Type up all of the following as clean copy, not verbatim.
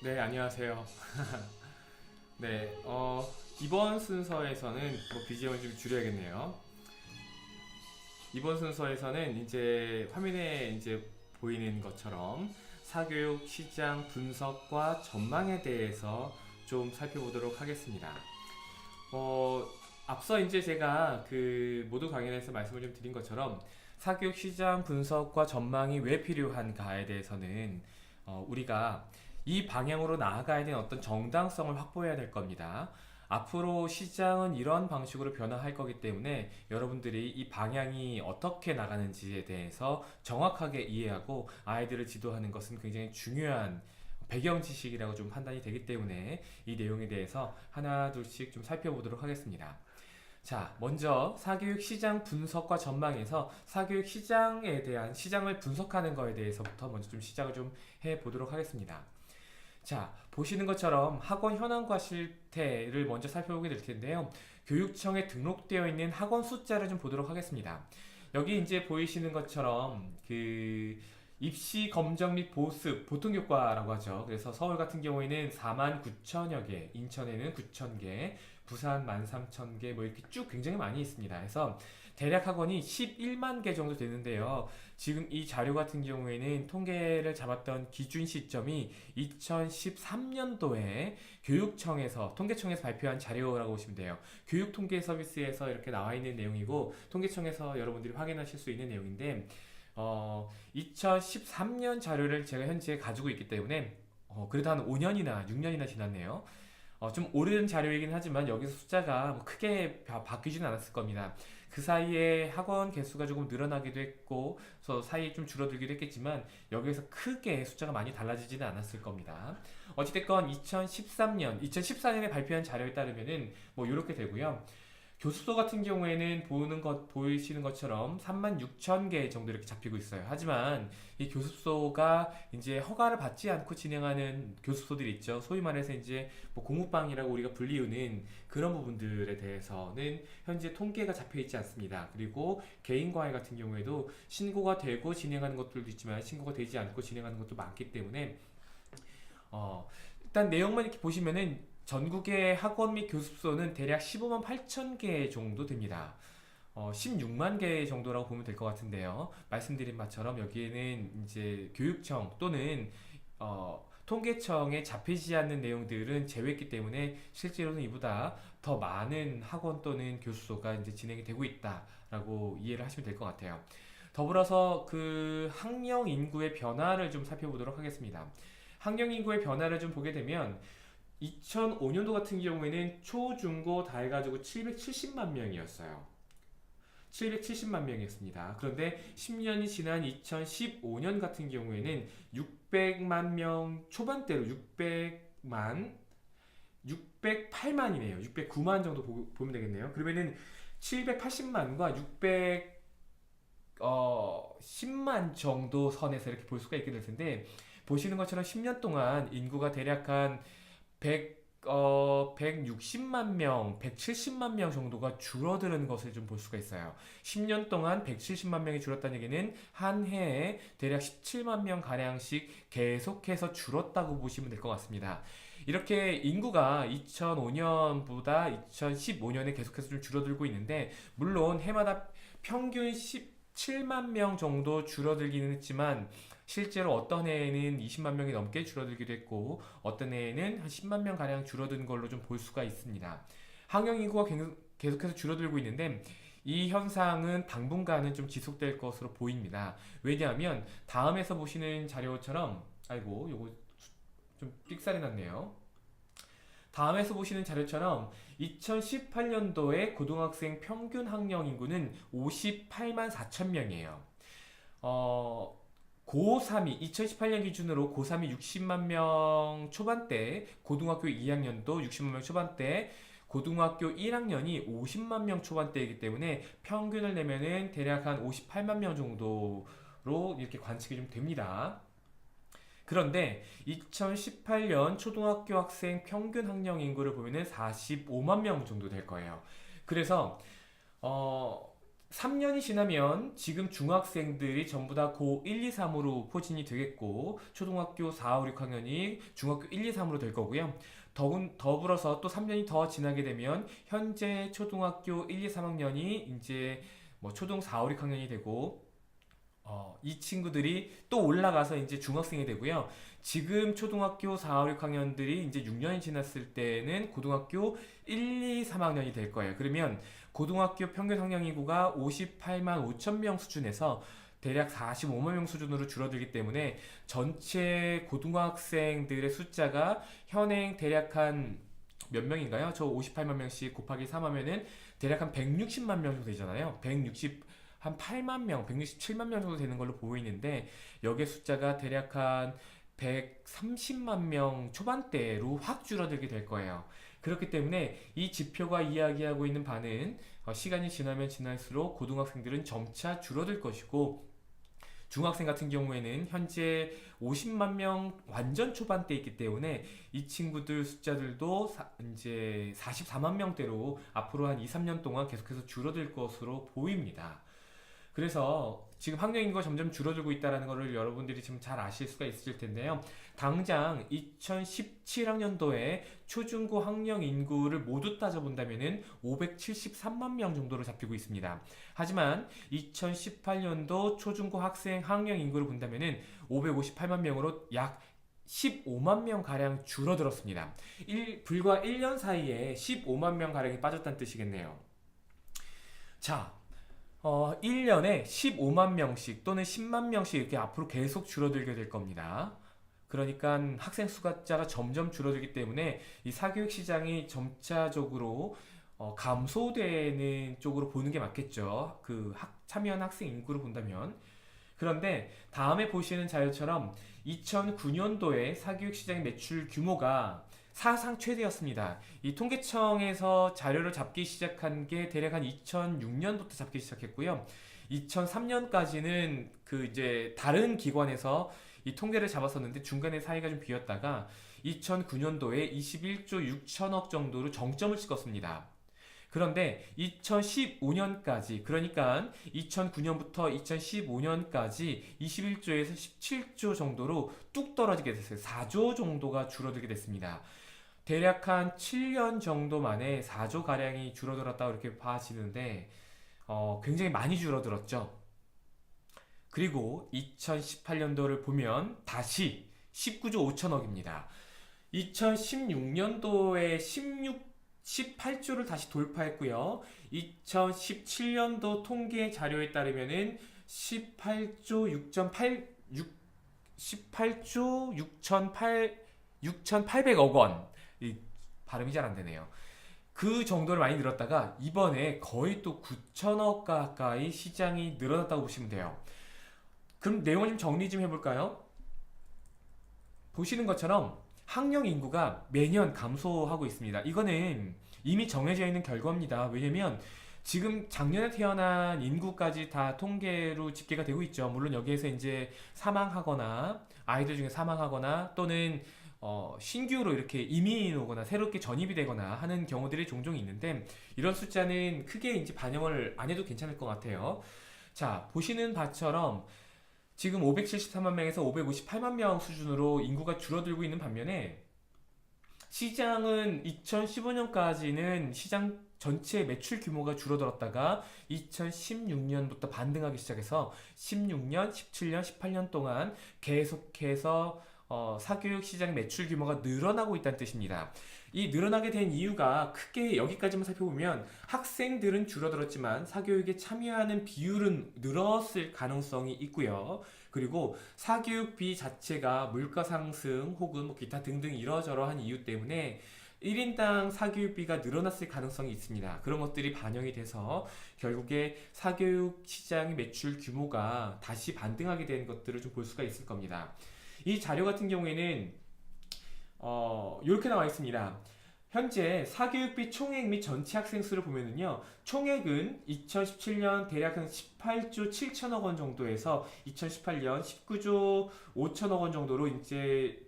네, 안녕하세요. 네, 이번 순서에서는 BGM을 좀 줄여야겠네요. 이번 순서에서는 이제 화면에 이제 보이는 것처럼 사교육 시장 분석과 전망에 대해서 좀 살펴보도록 하겠습니다. 어, 앞서 이제 제가 그 모두 강연에서 말씀을 좀 드린 것처럼 사교육 시장 분석과 전망이 왜 필요한가에 대해서는 우리가 이 방향으로 나아가야 되는 어떤 정당성을 확보해야 될 겁니다. 앞으로 시장은 이런 방식으로 변화할 거기 때문에 여러분들이 이 방향이 어떻게 나가는지에 대해서 정확하게 이해하고 아이들을 지도하는 것은 굉장히 중요한 배경 지식이라고 좀 판단이 되기 때문에 이 내용에 대해서 하나 둘씩 좀 살펴보도록 하겠습니다. 자, 먼저 사교육 시장 분석과 전망에서 사교육 시장에 대한 시장을 분석하는 거에 대해서부터 먼저 좀 시작을 좀 해보도록 하겠습니다. 자, 보시는 것처럼 학원 현황과 실태를 먼저 살펴보게 될 텐데요. 교육청에 등록되어 있는 학원 숫자를 좀 보도록 하겠습니다. 여기 이제 보이시는 것처럼 그 입시 검정 및 보습 보통교과라고 하죠. 그래서 서울 같은 경우에는 4만 9천여 개, 인천에는 9천 개, 부산 13,000개 뭐 이렇게 쭉 굉장히 많이 있습니다. 그래서 대략 학원이 11만 개 정도 되는데요. 지금 이 자료 같은 경우에는 통계를 잡았던 기준 시점이 2013년도에 교육청에서 통계청에서 발표한 자료라고 보시면 돼요. 교육통계 서비스에서 이렇게 나와 있는 내용이고 통계청에서 여러분들이 확인하실 수 있는 내용인데 2013년 자료를 제가 현재 가지고 있기 때문에 그래도 한 5년이나 6년이나 지났네요. 좀 오래된 자료이긴 하지만 여기서 숫자가 뭐 크게 바뀌지는 않았을 겁니다. 그 사이에 학원 개수가 조금 늘어나기도 했고, 그래서 사이에 좀 줄어들기도 했겠지만 여기에서 크게 숫자가 많이 달라지지는 않았을 겁니다. 어찌됐건 2014년에 발표한 자료에 따르면은 뭐 이렇게 되고요. 교습소 같은 경우에는 보이시는 것처럼 36,000개 정도 이렇게 잡히고 있어요. 하지만 이 교습소가 이제 허가를 받지 않고 진행하는 교습소들이 있죠. 소위 말해서 이제 뭐 공부방이라고 우리가 불리우는 그런 부분들에 대해서는 현재 통계가 잡혀 있지 않습니다. 그리고 개인 과외 같은 경우에도 신고가 되고 진행하는 것들도 있지만 신고가 되지 않고 진행하는 것도 많기 때문에 일단 내용만 이렇게 보시면은 전국의 학원 및 교습소는 대략 15만 8천 개 정도 됩니다. 16만 개 정도라고 보면 될 것 같은데요. 말씀드린 바처럼 여기에는 이제 교육청 또는 통계청에 잡히지 않는 내용들은 제외했기 때문에 실제로는 이보다 더 많은 학원 또는 교습소가 이제 진행이 되고 있다라고 이해를 하시면 될 것 같아요. 더불어서 그 학령 인구의 변화를 좀 살펴보도록 하겠습니다. 학령 인구의 변화를 좀 보게 되면 2005년도 같은 경우에는 초, 중, 고 다 해가지고 770만 명이었어요. 770만 명이었습니다. 그런데 10년이 지난 2015년 같은 경우에는 600만 명 초반대로 608만이네요. 609만 정도 보면 되겠네요. 그러면은 780만과 610만 정도 선에서 이렇게 볼 수가 있게 될 텐데 보시는 것처럼 10년 동안 인구가 대략 한 160만 명, 170만 명 정도가 줄어드는 것을 좀 볼 수가 있어요. 10년 동안 170만 명이 줄었다는 얘기는 한 해에 대략 17만 명 가량씩 계속해서 줄었다고 보시면 될 것 같습니다. 이렇게 인구가 2005년보다 2015년에 계속해서 좀 줄어들고 있는데 물론 해마다 평균 17만 명 정도 줄어들기는 했지만 실제로 어떤 해에는 20만 명이 넘게 줄어들기도 했고 어떤 해에는 한 10만 명 가량 줄어든 걸로 좀 볼 수가 있습니다. 학령 인구가 계속해서 줄어들고 있는데 이 현상은 당분간은 좀 지속될 것으로 보입니다. 왜냐하면 다음에서 보시는 자료처럼 아이고 요거 좀 삑살이 났네요. 다음에서 보시는 자료처럼 2018년도에 고등학생 평균 학령 인구는 58만 4천 명이에요. 고3이 2018년 기준으로 고3이 60만 명 초반대, 고등학교 2학년도 60만 명 초반대, 고등학교 1학년이 50만 명 초반대이기 때문에 평균을 내면은 대략 한 58만 명 정도로 이렇게 관측이 좀 됩니다. 그런데 2018년 초등학교 학생 평균 학령 인구를 보면은 45만 명 정도 될 거예요. 그래서 어, 3년이 지나면 지금 중학생들이 전부 다 고 1, 2, 3으로 포진이 되겠고 초등학교 4, 5, 6학년이 중학교 1, 2, 3으로 될 거고요. 더불어서 또 3년이 더 지나게 되면 현재 초등학교 1, 2, 3학년이 이제 뭐 초등 4, 5, 6학년이 되고 이 친구들이 또 올라가서 이제 중학생이 되고요. 지금 초등학교 4, 5, 6학년들이 이제 6년이 지났을 때는 고등학교 1, 2, 3학년이 될 거예요. 그러면 고등학교 평균 학령 인구가 58만 5천 명 수준에서 대략 45만 명 수준으로 줄어들기 때문에 전체 고등학생들의 숫자가 현행 대략 한 몇 명인가요? 저 58만 명씩 곱하기 3 하면은 대략 한 160만 명 정도 되잖아요. 160 한 8만 명, 167만 명 정도 되는 걸로 보이는데 여기에 숫자가 대략 한 130만 명 초반대로 확 줄어들게 될 거예요. 그렇기 때문에 이 지표가 이야기하고 있는 바는 시간이 지나면 지날수록 고등학생들은 점차 줄어들 것이고 중학생 같은 경우에는 현재 50만 명 완전 초반대에 있기 때문에 이 친구들 숫자들도 이제 44만 명대로 앞으로 한 2, 3년 동안 계속해서 줄어들 것으로 보입니다. 그래서 지금 학령 인구가 점점 줄어들고 있다는 것을 여러분들이 지금 잘 아실 수가 있을 텐데요. 당장 2017학년도에 초중고 학령 인구를 모두 따져본다면 573만 명 정도로 잡히고 있습니다. 하지만 2018년도 초중고 학생 학령 인구를 본다면 558만 명으로 약 15만 명 가량 줄어들었습니다. 불과 1년 사이에 15만 명 가량이 빠졌다는 뜻이겠네요. 자, 1년에 15만 명씩 또는 10만 명씩 이렇게 앞으로 계속 줄어들게 될 겁니다. 그러니까 학생 숫자가 점점 줄어들기 때문에 이 사교육 시장이 점차적으로 감소되는 쪽으로 보는 게 맞겠죠. 참여한 학생 인구를 본다면. 그런데 다음에 보시는 자료처럼 2009년도에 사교육 시장의 매출 규모가 사상 최대였습니다. 이 통계청에서 자료를 잡기 시작한 게 대략 한 2006년부터 잡기 시작했고요. 2003년까지는 이제 다른 기관에서 이 통계를 잡았었는데 중간에 사이가 좀 비었다가 2009년도에 21조 6천억 정도로 정점을 찍었습니다. 그런데 2015년까지 그러니까 2009년부터 2015년까지 21조에서 17조 정도로 뚝 떨어지게 됐어요. 4조 정도가 줄어들게 됐습니다. 대략 한 7년 정도 만에 4조 가량이 줄어들었다고 이렇게 봐지는데 굉장히 많이 줄어들었죠. 그리고 2018년도를 보면 다시 19조 5천억입니다. 2016년도에 18조를 다시 돌파했고요. 2017년도 통계 자료에 따르면은 18조 6,800억 원. 발음이 잘 안 되네요. 그 정도를 많이 늘었다가 이번에 거의 또 9천억 가까이 시장이 늘어났다고 보시면 돼요. 그럼 내용을 좀 정리 좀 해볼까요? 보시는 것처럼 학령 인구가 매년 감소하고 있습니다. 이거는 이미 정해져 있는 결과입니다. 왜냐면 지금 작년에 태어난 인구까지 다 통계로 집계가 되고 있죠. 물론 여기에서 이제 사망하거나 아이들 중에 사망하거나 또는 신규로 이렇게 이민이 오거나 새롭게 전입이 되거나 하는 경우들이 종종 있는데 이런 숫자는 크게 이제 반영을 안 해도 괜찮을 것 같아요. 자, 보시는 바처럼 지금 573만 명에서 558만 명 수준으로 인구가 줄어들고 있는 반면에 시장은 2015년까지는 시장 전체 매출 규모가 줄어들었다가 2016년부터 반등하기 시작해서 16년, 17년, 18년 동안 계속해서 사교육 시장 매출 규모가 늘어나고 있다는 뜻입니다. 이 늘어나게 된 이유가 크게 여기까지만 살펴보면 학생들은 줄어들었지만 사교육에 참여하는 비율은 늘었을 가능성이 있고요. 그리고 사교육비 자체가 물가 상승 혹은 뭐 기타 등등 이러저러한 이유 때문에 1인당 사교육비가 늘어났을 가능성이 있습니다. 그런 것들이 반영이 돼서 결국에 사교육 시장의 매출 규모가 다시 반등하게 된 것들을 좀 볼 수가 있을 겁니다. 이 자료 같은 경우에는 이렇게 나와 있습니다. 현재 사교육비 총액 및 전체 학생 수를 보면은요, 총액은 2017년 대략 한 18조 7천억 원 정도에서 2018년 19조 5천억 원 정도로 이제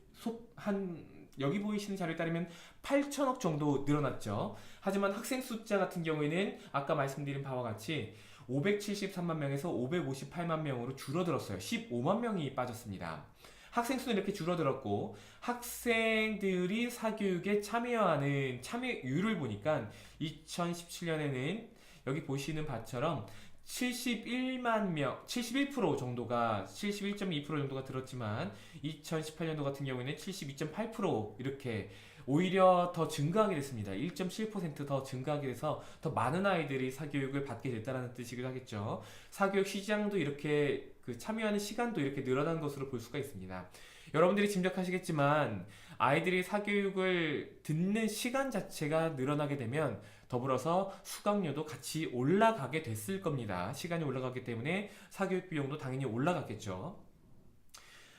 여기 보이시는 자료에 따르면 8천억 정도 늘어났죠. 하지만 학생 숫자 같은 경우에는 아까 말씀드린 바와 같이 573만 명에서 558만 명으로 줄어들었어요. 15만 명이 빠졌습니다. 학생 수는 이렇게 줄어들었고 학생들이 사교육에 참여하는 참여율을 보니까 2017년에는 여기 보시는 바처럼 71만 명, 71% 정도가 71.2% 정도가 들었지만 2018년도 같은 경우에는 72.8% 이렇게 오히려 더 증가하게 됐습니다. 1.7%더 증가하게 돼서 더 많은 아이들이 사교육을 받게 됐다는 뜻이기도 하겠죠. 사교육 시장도 이렇게 참여하는 시간도 이렇게 늘어난 것으로 볼 수가 있습니다. 여러분들이 짐작하시겠지만 아이들이 사교육을 듣는 시간 자체가 늘어나게 되면 더불어서 수강료도 같이 올라가게 됐을 겁니다. 시간이 올라가기 때문에 사교육 비용도 당연히 올라갔겠죠.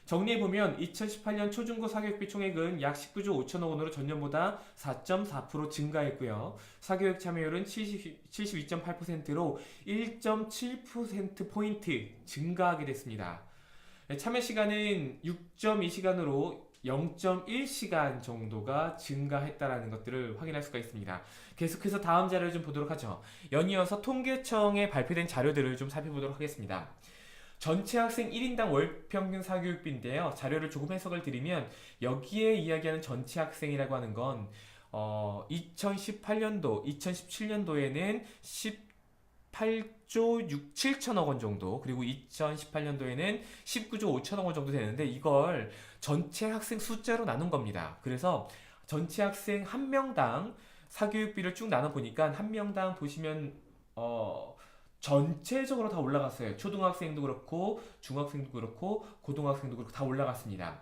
정리해보면 2018년 초중고 사교육비 총액은 약 19조 5천억 원으로 전년보다 4.4% 증가했고요. 사교육 참여율은 72.8%로 1.7%포인트 증가하게 됐습니다. 참여 시간은 6.2시간으로 0.1시간 정도가 증가했다는 것들을 확인할 수가 있습니다. 계속해서 다음 자료를 좀 보도록 하죠. 연이어서 통계청에 발표된 자료들을 좀 살펴보도록 하겠습니다. 전체 학생 1인당 월평균 사교육비인데요. 자료를 조금 해석을 드리면 여기에 이야기하는 전체 학생이라고 하는 건 2018년도, 2017년도에는 18조 6, 7천억 원 정도, 그리고 2018년도에는 19조 5천억 원 정도 되는데 이걸 전체 학생 숫자로 나눈 겁니다. 그래서 전체 학생 한 명당 사교육비를 쭉 나눠보니까 한 명당 보시면 전체적으로 다 올라갔어요. 초등학생도 그렇고 중학생도 그렇고 고등학생도 그렇고 다 올라갔습니다.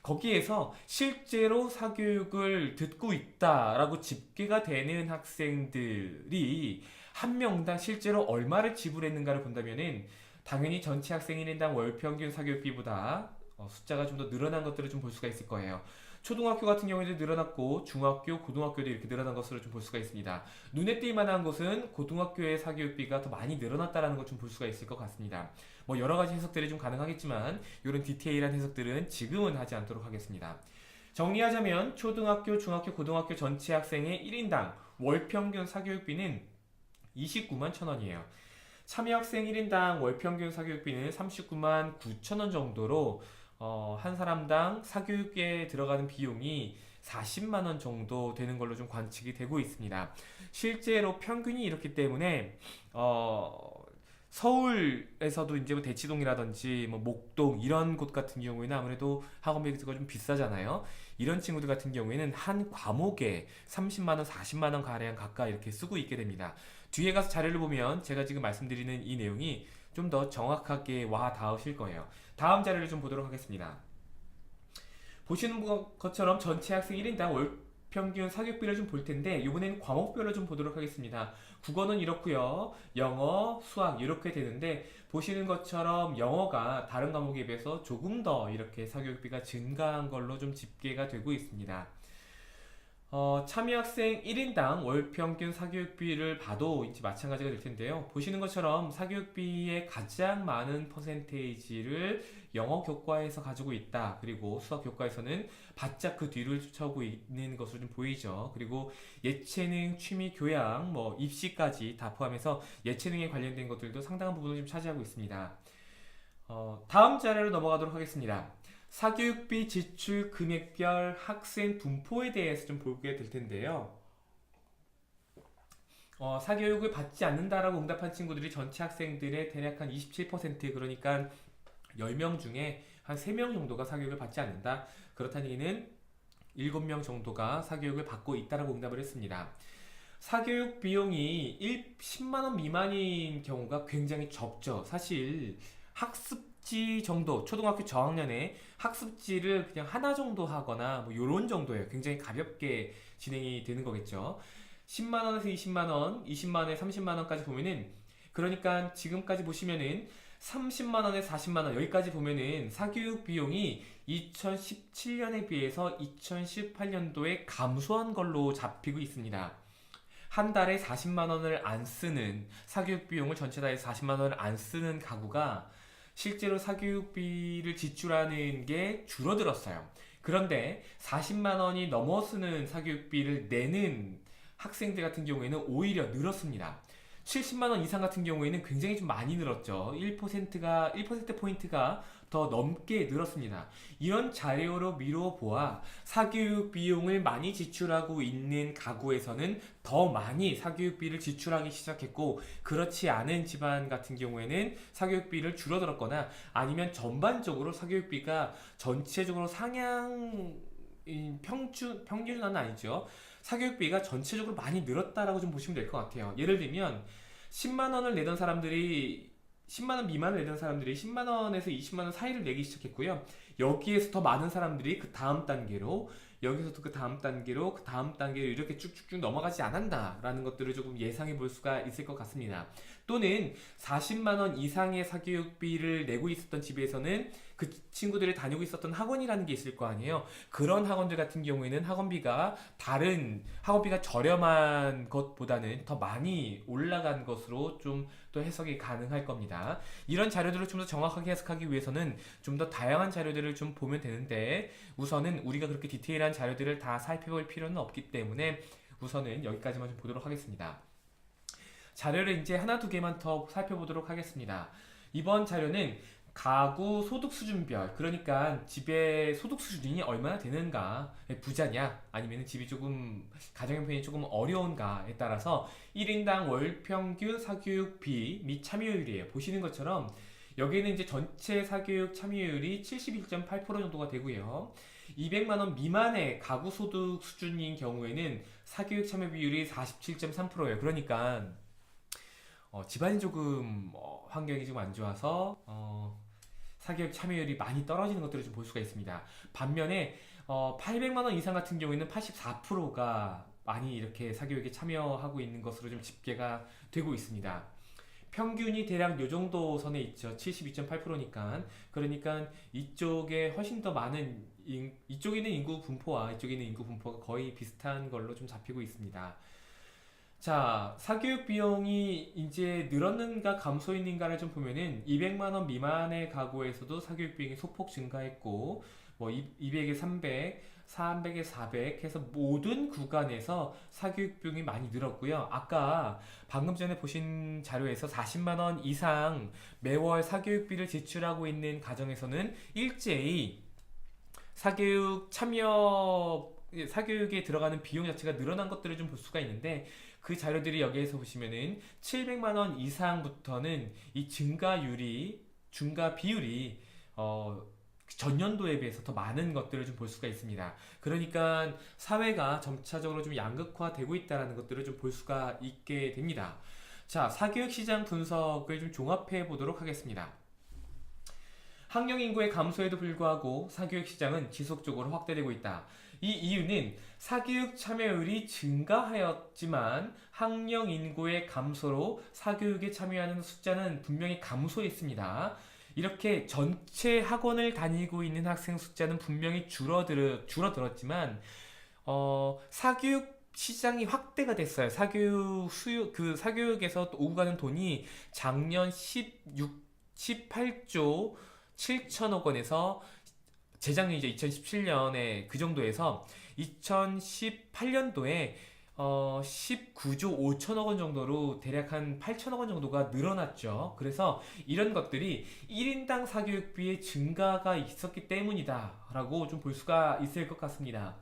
거기에서 실제로 사교육을 듣고 있다라고 집계가 되는 학생들이 한 명당 실제로 얼마를 지불했는가를 본다면은 당연히 전체 학생 1인당 월평균 사교육비보다 숫자가 좀 더 늘어난 것들을 좀 볼 수가 있을 거예요. 초등학교 같은 경우에도 늘어났고 중학교, 고등학교도 이렇게 늘어난 것으로 좀 볼 수가 있습니다. 눈에 띌 만한 것은 고등학교의 사교육비가 더 많이 늘어났다는 걸 좀 볼 수가 있을 것 같습니다. 뭐 여러 가지 해석들이 좀 가능하겠지만 이런 디테일한 해석들은 지금은 하지 않도록 하겠습니다. 정리하자면 초등학교, 중학교, 고등학교 전체 학생의 1인당 월평균 사교육비는 29만 1천원이에요. 참여학생 1인당 월평균 사교육비는 39만 9천원 정도로 한 사람당 사교육에 들어가는 비용이 40만 원 정도 되는 걸로 좀 관측이 되고 있습니다. 실제로 평균이 이렇기 때문에 서울에서도 이제 뭐 대치동이라든지 뭐 목동 이런 곳 같은 경우에는 아무래도 학원비가 좀 비싸잖아요. 이런 친구들 같은 경우에는 한 과목에 30만 원, 40만 원 가량 가까이 이렇게 쓰고 있게 됩니다. 뒤에 가서 자료를 보면 제가 지금 말씀드리는 이 내용이 좀 더 정확하게 와 닿으실 거예요. 다음 자료를 좀 보도록 하겠습니다. 보시는 것처럼 전체 학생 1인당 월평균 사교육비를 좀 볼 텐데 이번에는 과목별로 좀 보도록 하겠습니다. 국어는 이렇고요. 영어, 수학 이렇게 되는데 보시는 것처럼 영어가 다른 과목에 비해서 조금 더 이렇게 사교육비가 증가한 걸로 좀 집계가 되고 있습니다. 참여학생 1인당 월평균 사교육비를 봐도 이제 마찬가지가 될 텐데요. 보시는 것처럼 사교육비의 가장 많은 퍼센테이지를 영어 교과에서 가지고 있다. 그리고 수학 교과에서는 바짝 그 뒤를 쫓아오고 있는 것으로 좀 보이죠. 그리고 예체능, 취미, 교양, 뭐 입시까지 다 포함해서 예체능에 관련된 것들도 상당한 부분을 좀 차지하고 있습니다. 다음 자료로 넘어가도록 하겠습니다. 사교육비 지출 금액별 학생 분포에 대해서 좀 보게 될 텐데요. 사교육을 받지 않는다라고 응답한 친구들이 전체 학생들의 대략 한 27%, 그러니까 10명 중에 한 3명 정도가 사교육을 받지 않는다. 그렇다는 얘기는 7명 정도가 사교육을 받고 있다라고 응답을 했습니다. 사교육 비용이 10만원 미만인 경우가 굉장히 적죠. 사실 학습지 정도, 초등학교 저학년에 학습지를 그냥 하나 정도 하거나 뭐 요런 정도예요. 굉장히 가볍게 진행이 되는 거겠죠. 10만원에서 20만원, 20만원에 30만원까지 보면은, 그러니까 지금까지 보시면은 30만원에 40만원 여기까지 보면은 사교육 비용이 2017년에 비해서 2018년도에 감소한 걸로 잡히고 있습니다. 한 달에 40만원을 안 쓰는, 사교육 비용을 전체 다 해서 40만원을 안 쓰는 가구가 실제로 사교육비를 지출하는 게 줄어들었어요. 그런데 40만원이 넘어서는 사교육비를 내는 학생들 같은 경우에는 오히려 늘었습니다. 70만 원 이상 같은 경우에는 굉장히 좀 많이 늘었죠. 1%포인트가 더 넘게 늘었습니다. 이런 자료로 미뤄보아 사교육 비용을 많이 지출하고 있는 가구에서는 더 많이 사교육비를 지출하기 시작했고, 그렇지 않은 집안 같은 경우에는 사교육비를 줄어들었거나 아니면 전반적으로 사교육비가 전체적으로 평균은 아니죠. 사교육비가 전체적으로 많이 늘었다라고 좀 보시면 될 것 같아요. 예를 들면 10만 원을 내던 사람들이 10만 원 미만을 내던 사람들이 10만 원에서 20만 원 사이를 내기 시작했고요. 여기에서 더 많은 사람들이 그 다음 단계로, 여기서도 그 다음 단계로, 그 다음 단계로 이렇게 쭉쭉쭉 넘어가지 않았다라는 것들을 조금 예상해 볼 수가 있을 것 같습니다. 또는 40만 원 이상의 사교육비를 내고 있었던 집에서는 그 친구들이 다니고 있었던 학원이라는 게 있을 거 아니에요. 그런 학원들 같은 경우에는 다른 학원비가 저렴한 것보다는 더 많이 올라간 것으로 좀 또 해석이 가능할 겁니다. 이런 자료들을 좀 더 정확하게 해석하기 위해서는 좀 더 다양한 자료들을 좀 보면 되는데, 우선은 우리가 그렇게 디테일한 자료들을 다 살펴볼 필요는 없기 때문에 우선은 여기까지만 좀 보도록 하겠습니다. 자료를 이제 하나 두 개만 더 살펴보도록 하겠습니다. 이번 자료는 가구 소득 수준별, 그러니까 집의 소득 수준이 얼마나 되는가, 부자냐 아니면 집이 조금 가정 형편이 조금 어려운가에 따라서 1인당 월 평균 사교육비 및 참여율이에요. 보시는 것처럼 여기는 이제 전체 사교육 참여율이 71.8% 정도가 되고요. 200만 원 미만의 가구 소득 수준인 경우에는 사교육 참여 비율이 47.3%예요. 그러니까 집안이 조금 환경이 좀 안 좋아서 사교육 참여율이 많이 떨어지는 것들을 좀 볼 수가 있습니다. 반면에 800만 원 이상 같은 경우에는 84%가 많이 이렇게 사교육에 참여하고 있는 것으로 좀 집계가 되고 있습니다. 평균이 대략 요 정도 선에 있죠. 72.8%니까. 그러니까 이쪽에 훨씬 더 많은 이쪽에 있는 인구 분포와 이쪽에 있는 인구 분포가 거의 비슷한 걸로 좀 잡히고 있습니다. 자, 사교육 비용이 이제 늘었는가 감소했는가를 좀 보면은 200만 원 미만의 가구에서도 사교육 비용이 소폭 증가했고, 뭐 200에 300, 300에 400 해서 모든 구간에서 사교육 비용이 많이 늘었고요. 아까 방금 전에 보신 자료에서 40만 원 이상 매월 사교육비를 지출하고 있는 가정에서는 일제히 사교육에 들어가는 비용 자체가 늘어난 것들을 좀 볼 수가 있는데, 그 자료들이 여기에서 보시면은 700만 원 이상부터는 이 증가 비율이 전년도에 비해서 더 많은 것들을 좀 볼 수가 있습니다. 그러니까 사회가 점차적으로 좀 양극화되고 있다는 것들을 좀 볼 수가 있게 됩니다. 자, 사교육 시장 분석을 좀 종합해 보도록 하겠습니다. 학령 인구의 감소에도 불구하고 사교육 시장은 지속적으로 확대되고 있다. 이 이유는 사교육 참여율이 증가하였지만 학령 인구의 감소로 사교육에 참여하는 숫자는 분명히 감소했습니다. 이렇게 전체 학원을 다니고 있는 학생 숫자는 분명히 줄어들었지만 사교육 시장이 확대가 됐어요. 사교육에서 오고 가는 돈이 작년 18조 7천억 원에서 재작년이죠. 2017년에 그 정도에서 2018년도에 19조 5천억 원 정도로 대략 한 8천억 원 정도가 늘어났죠. 그래서 이런 것들이 1인당 사교육비의 증가가 있었기 때문이다 라고 좀 볼 수가 있을 것 같습니다.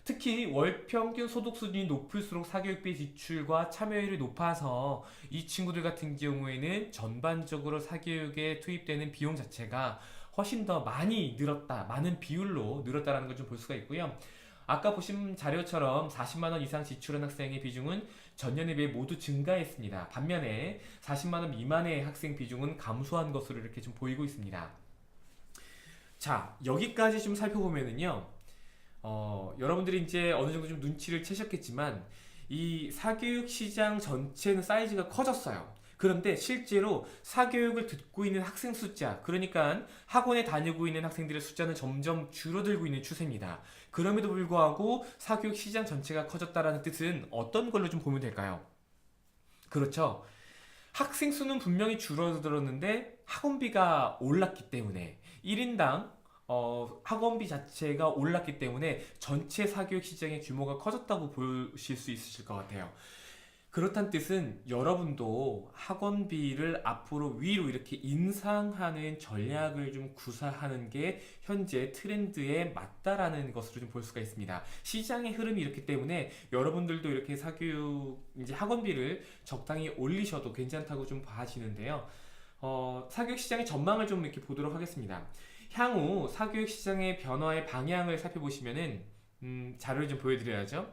특히 월 평균 소득 수준이 높을수록 사교육비 지출과 참여율이 높아서 이 친구들 같은 경우에는 전반적으로 사교육에 투입되는 비용 자체가 훨씬 더 많이 늘었다, 많은 비율로 늘었다라는 걸 좀 볼 수가 있고요. 아까 보신 자료처럼 40만 원 이상 지출한 학생의 비중은 전년에 비해 모두 증가했습니다. 반면에 40만 원 미만의 학생 비중은 감소한 것으로 이렇게 좀 보이고 있습니다. 자, 여기까지 좀 살펴보면은요. 여러분들이 이제 어느 정도 좀 눈치를 채셨겠지만 이 사교육 시장 전체는 사이즈가 커졌어요. 그런데 실제로 사교육을 듣고 있는 학생 숫자, 그러니까 학원에 다니고 있는 학생들의 숫자는 점점 줄어들고 있는 추세입니다. 그럼에도 불구하고 사교육 시장 전체가 커졌다는 뜻은 어떤 걸로 좀 보면 될까요? 그렇죠. 학생 수는 분명히 줄어들었는데 학원비가 올랐기 때문에 1인당 학원비 자체가 올랐기 때문에 전체 사교육 시장의 규모가 커졌다고 보실 수 있으실 것 같아요. 그렇단 뜻은 여러분도 학원비를 앞으로 위로 이렇게 인상하는 전략을 좀 구사하는 게 현재 트렌드에 맞다라는 것으로 좀 볼 수가 있습니다. 시장의 흐름이 이렇기 때문에 여러분들도 이렇게 사교육 이제 학원비를 적당히 올리셔도 괜찮다고 좀 봐지는데요. 사교육 시장의 전망을 좀 이렇게 보도록 하겠습니다. 향후 사교육 시장의 변화의 방향을 살펴보시면은 자료를 좀 보여드려야죠.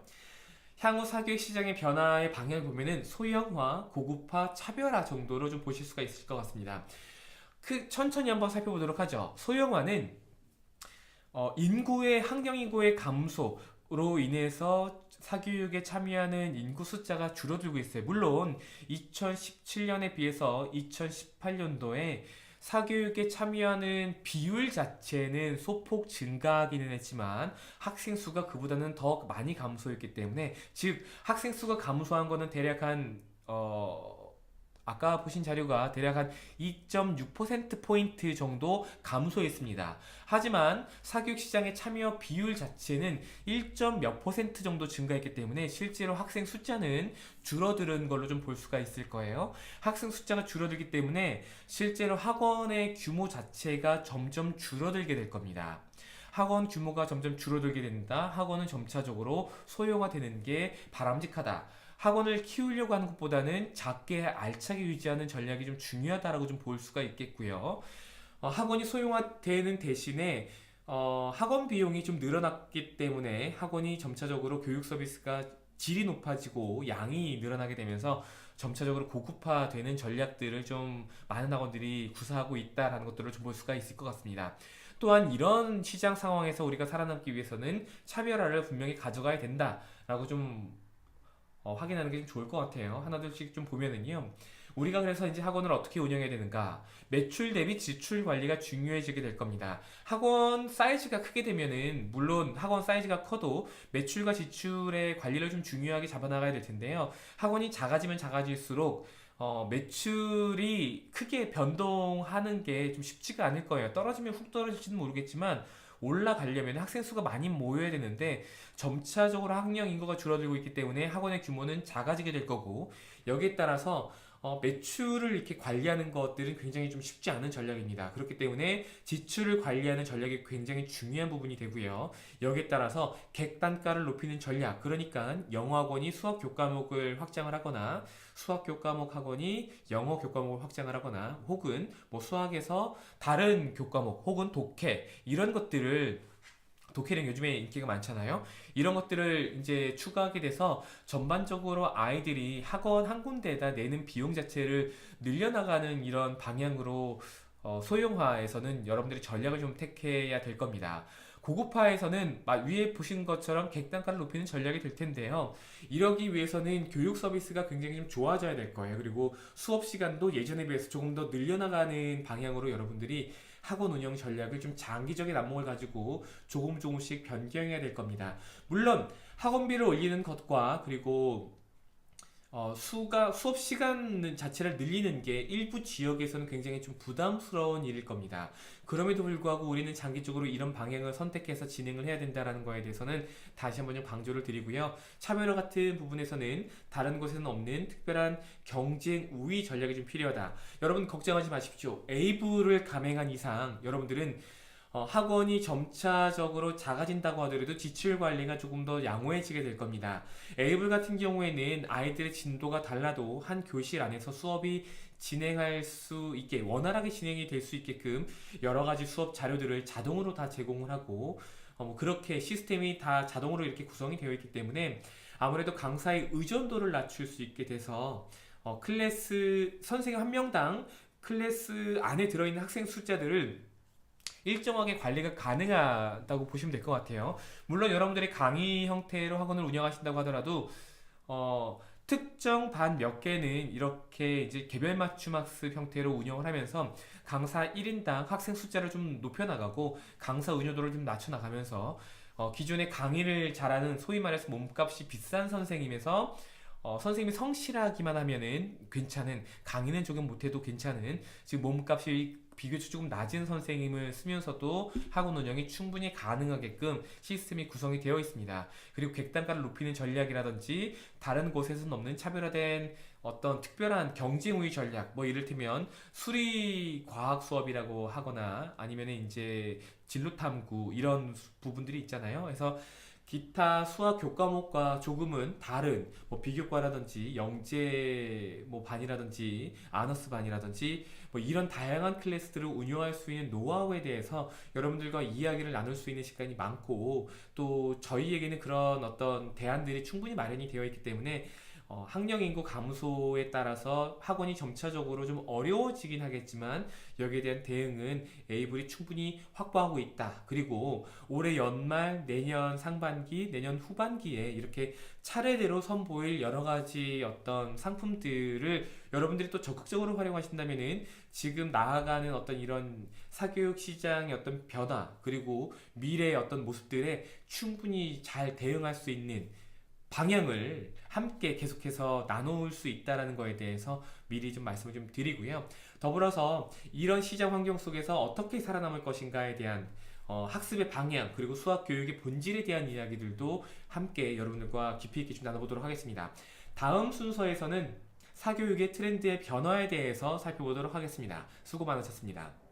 향후 사교육 시장의 변화의 방향을 보면은 소형화, 고급화, 차별화 정도로 좀 보실 수가 있을 것 같습니다. 천천히 한번 살펴보도록 하죠. 소형화는 학령 인구의 감소로 인해서 사교육에 참여하는 인구 숫자가 줄어들고 있어요. 물론 2017년에 비해서 2018년도에 사교육에 참여하는 비율 자체는 소폭 증가하기는 했지만 학생 수가 그보다는 더 많이 감소했기 때문에, 즉 학생 수가 감소한 거는 대략 아까 보신 자료가 대략 한 2.6%포인트 정도 감소했습니다. 하지만 사교육 시장의 참여 비율 자체는 1점 몇 퍼센트 정도 증가했기 때문에 실제로 학생 숫자는 줄어드는 걸로 좀 볼 수가 있을 거예요. 학생 숫자가 줄어들기 때문에 실제로 학원의 규모 자체가 점점 줄어들게 될 겁니다. 학원 규모가 점점 줄어들게 된다. 학원은 점차적으로 소형화되는 게 바람직하다. 학원을 키우려고 하는 것보다는 작게 알차게 유지하는 전략이 좀 중요하다라고 좀 볼 수가 있겠고요. 학원이 소형화되는 대신에 학원 비용이 좀 늘어났기 때문에 학원이 점차적으로 교육 서비스가 질이 높아지고 양이 늘어나게 되면서 점차적으로 고급화되는 전략들을 좀 많은 학원들이 구사하고 있다라는 것들을 좀 볼 수가 있을 것 같습니다. 또한 이런 시장 상황에서 우리가 살아남기 위해서는 차별화를 분명히 가져가야 된다라고 좀 확인하는 게 좀 좋을 것 같아요. 하나둘씩 좀 보면은요. 우리가 그래서 이제 학원을 어떻게 운영해야 되는가? 매출 대비 지출 관리가 중요해지게 될 겁니다. 학원 사이즈가 크게 되면은, 물론 학원 사이즈가 커도 매출과 지출의 관리를 좀 중요하게 잡아나가야 될 텐데요. 학원이 작아지면 작아질수록 매출이 크게 변동하는 게 좀 쉽지가 않을 거예요. 떨어지면 훅 떨어질지는 모르겠지만 올라가려면 학생 수가 많이 모여야 되는데 점차적으로 학령 인구가 줄어들고 있기 때문에 학원의 규모는 작아지게 될 거고, 여기에 따라서 매출을 이렇게 관리하는 것들은 굉장히 좀 쉽지 않은 전략입니다. 그렇기 때문에 지출을 관리하는 전략이 굉장히 중요한 부분이 되고요. 여기에 따라서 객단가를 높이는 전략, 그러니까 영어 학원이 수학 교과목을 확장을 하거나 수학 교과목 학원이 영어 교과목을 확장을 하거나, 혹은 뭐 수학에서 다른 교과목 혹은 독해, 이런 것들을, 독해는 요즘에 인기가 많잖아요. 이런 것들을 이제 추가하게 돼서 전반적으로 아이들이 학원 한 군데에다 내는 비용 자체를 늘려나가는 이런 방향으로 소형화에서는 여러분들이 전략을 좀 택해야 될 겁니다. 고급화에서는 위에 보신 것처럼 객단가를 높이는 전략이 될 텐데요. 이러기 위해서는 교육 서비스가 굉장히 좀 좋아져야 될 거예요. 그리고 수업 시간도 예전에 비해서 조금 더 늘려나가는 방향으로 여러분들이 학원 운영 전략을 좀 장기적인 안목을 가지고 조금씩 변경해야 될 겁니다. 물론 학원비를 올리는 것과 그리고 수업 시간 자체를 늘리는 게 일부 지역에서는 굉장히 좀 부담스러운 일일 겁니다. 그럼에도 불구하고 우리는 장기적으로 이런 방향을 선택해서 진행을 해야 된다는 거에 대해서는 다시 한번 좀 강조를 드리고요. 차별화 같은 부분에서는 다른 곳에는 없는 특별한 경쟁 우위 전략이 좀 필요하다. 여러분 걱정하지 마십시오. A부를 감행한 이상 여러분들은 학원이 점차적으로 작아진다고 하더라도 지출 관리가 조금 더 양호해지게 될 겁니다. A불 같은 경우에는 아이들의 진도가 달라도 한 교실 안에서 수업이 진행할 수 있게, 원활하게 진행이 될 수 있게끔 여러 가지 수업 자료들을 자동으로 다 제공을 하고, 그렇게 시스템이 다 자동으로 이렇게 구성이 되어 있기 때문에 아무래도 강사의 의존도를 낮출 수 있게 돼서 선생님 한 명당 클래스 안에 들어있는 학생 숫자들을 일정하게 관리가 가능하다고 보시면 될 것 같아요. 물론 여러분들이 강의 형태로 학원을 운영하신다고 하더라도 특정 반 몇 개는 이렇게 이제 개별 맞춤 학습 형태로 운영을 하면서 강사 1인당 학생 숫자를 좀 높여나가고 강사 운영도를 좀 낮춰나가면서 기존에 강의를 잘하는, 소위 말해서 몸값이 비싼 선생님에서 선생님이 성실하기만 하면은 괜찮은, 강의는 조금 못해도 괜찮은, 지금 몸값이 비교적 조금 낮은 선생님을 쓰면서도 학원 운영이 충분히 가능하게끔 시스템이 구성이 되어 있습니다. 그리고 객단가를 높이는 전략이라든지 다른 곳에서는 없는 차별화된 어떤 특별한 경쟁 우위 전략, 뭐 이를테면 수리 과학 수업이라고 하거나 아니면 이제 진로 탐구 이런 부분들이 있잖아요. 그래서 기타 수학 교과목과 조금은 다른 뭐 비교과라든지 영재 뭐 반이라든지 아너스 반이라든지 뭐 이런 다양한 클래스들을 운영할 수 있는 노하우에 대해서 여러분들과 이야기를 나눌 수 있는 시간이 많고 또 저희에게는 그런 어떤 대안들이 충분히 마련이 되어 있기 때문에 학령 인구 감소에 따라서 학원이 점차적으로 좀 어려워지긴 하겠지만 여기에 대한 대응은 에이블이 충분히 확보하고 있다. 그리고 올해 연말, 내년 상반기, 내년 후반기에 이렇게 차례대로 선보일 여러 가지 어떤 상품들을 여러분들이 또 적극적으로 활용하신다면은 지금 나아가는 어떤 이런 사교육 시장의 어떤 변화 그리고 미래의 어떤 모습들에 충분히 잘 대응할 수 있는 방향을 함께 계속해서 나눌 수 있다는 거에 대해서 미리 좀 말씀을 좀 드리고요. 더불어서 이런 시장 환경 속에서 어떻게 살아남을 것인가에 대한 학습의 방향 그리고 수학 교육의 본질에 대한 이야기들도 함께 여러분들과 깊이 있게 좀 나눠보도록 하겠습니다. 다음 순서에서는 사교육의 트렌드의 변화에 대해서 살펴보도록 하겠습니다. 수고 많으셨습니다.